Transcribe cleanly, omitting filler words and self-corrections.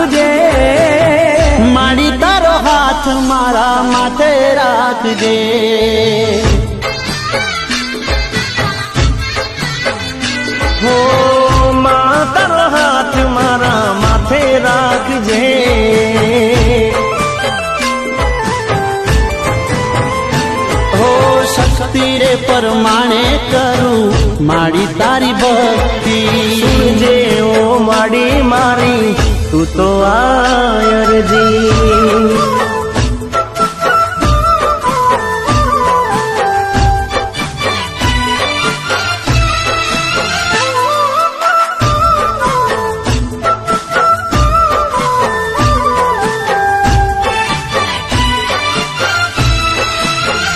રાખજે, માડી તારો હાથ મારા માથે રાખજે। હો માં તારો હાથ મારા માથે રાખજે। હો શક્તિ રે પરમાણે કરું માડી તારી ભક્તિ। સુનજે ઓ માડી મારી તું તો આયરજી।